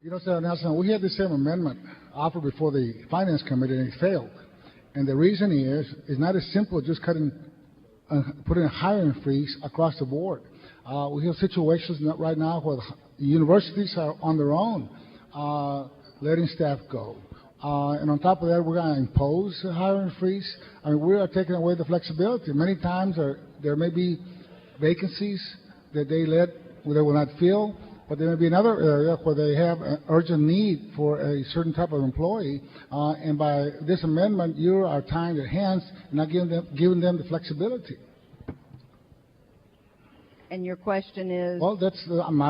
You know, Senator Nelson, we had the same amendment offered before the Finance Committee, and it failed. And the reason is not as simple as just putting a hiring freeze across the board. We have situations right now where the universities are on their own, letting staff go. And on top of that, we're going to impose a hiring freeze. I mean, we are taking away the flexibility. Many times there may be vacancies that they will not fill, but there may be another area where they have an urgent need for a certain type of employee, and by this amendment, you are tying their hands and not giving them the flexibility. And your question is? Well,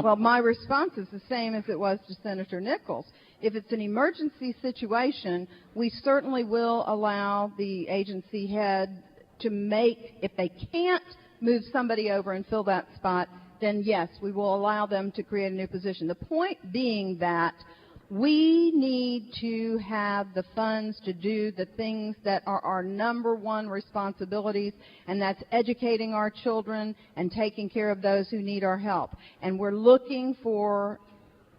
well, my response is the same as it was to Senator Nichols. If it's an emergency situation, we certainly will allow the agency head to make, if they can't move somebody over and fill that spot, then yes, we will allow them to create a new position. The point being that we need to have the funds to do the things that are our number one responsibilities, and that's educating our children and taking care of those who need our help. And we're looking for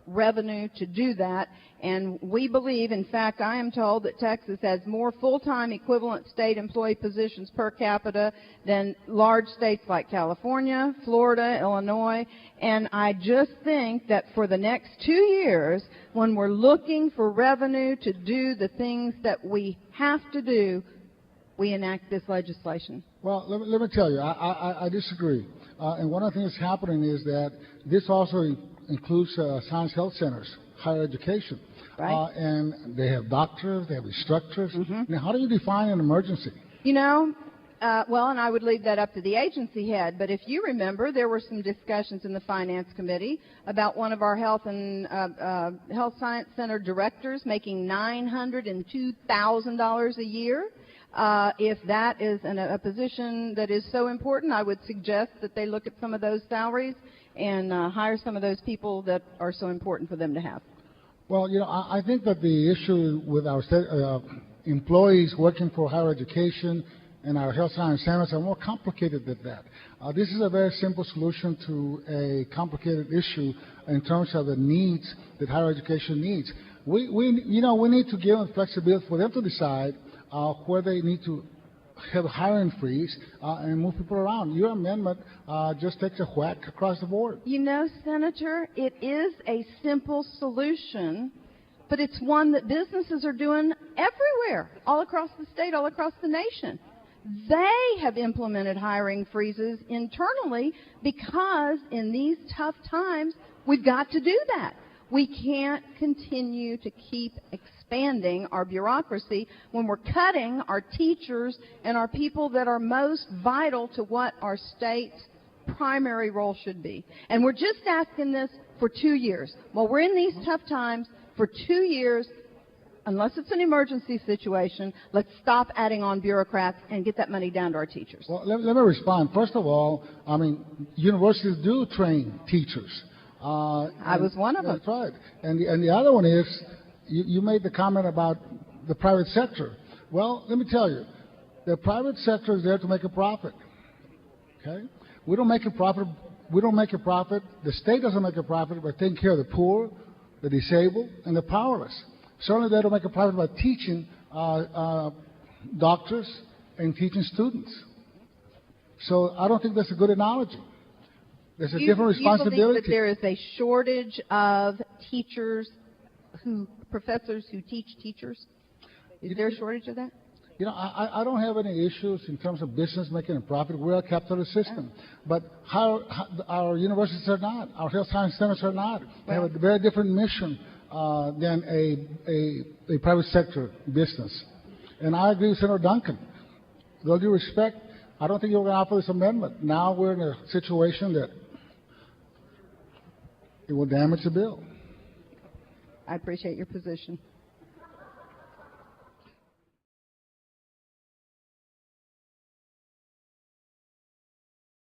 revenue to do that, and we believe, in fact, I am told that Texas has more full-time equivalent state employee positions per capita than large states like California, Florida, Illinois, and I just think that for the next 2 years, when we're looking for revenue to do the things that we have to do, we enact this legislation. Well, let me tell you, I disagree. And one of the things that's happening is that this also includes science health centers, higher education. Right. And they have doctors, they have instructors. Mm-hmm. Now, how do you define an emergency? You know, well, and I would leave that up to the agency head, but if you remember, there were some discussions in the Finance Committee about one of our health and health science center directors making $902,000 a year. If that is a position that is so important, I would suggest that they look at some of those salaries and hire some of those people that are so important for them to have. Well, you know, I think that the issue with our employees working for higher education and our health science centers are more complicated than that. This is a very simple solution to a complicated issue in terms of the needs that higher education needs. We need to give them flexibility for them to decide where they need to have a hiring freeze and move people around. Your amendment just takes a whack across the board. You know, Senator, it is a simple solution, but it's one that businesses are doing everywhere, all across the state, all across the nation. They have implemented hiring freezes internally because in these tough times, we've got to do that. We can't continue to keep expanding our bureaucracy when we're cutting our teachers and our people that are most vital to what our state's primary role should be. And we're just asking this for 2 years. While we're in these tough times, for 2 years, unless it's an emergency situation, let's stop adding on bureaucrats and get that money down to our teachers. Well, let me respond. First of all, I mean, universities do train teachers. I was one of them. That's right. And the other one is, you made the comment about the private sector. Well, let me tell you, the private sector is there to make a profit. Okay? We don't make a profit. The state doesn't make a profit by taking care of the poor, the disabled, and the powerless. Certainly they don't make a profit by teaching doctors and teaching students. So I don't think that's a good analogy. There's a different responsibility. You believe that there is a shortage of professors who teach teachers? Is there a shortage of that? You know, I don't have any issues in terms of business making a profit. We're a capitalist system. But our universities are not. Our health science centers are not. They have a very different mission than a private sector business. And I agree with Senator Duncan. With all due respect, I don't think you're going to offer this amendment. Now we're in a situation that it will damage the bill. I appreciate your position.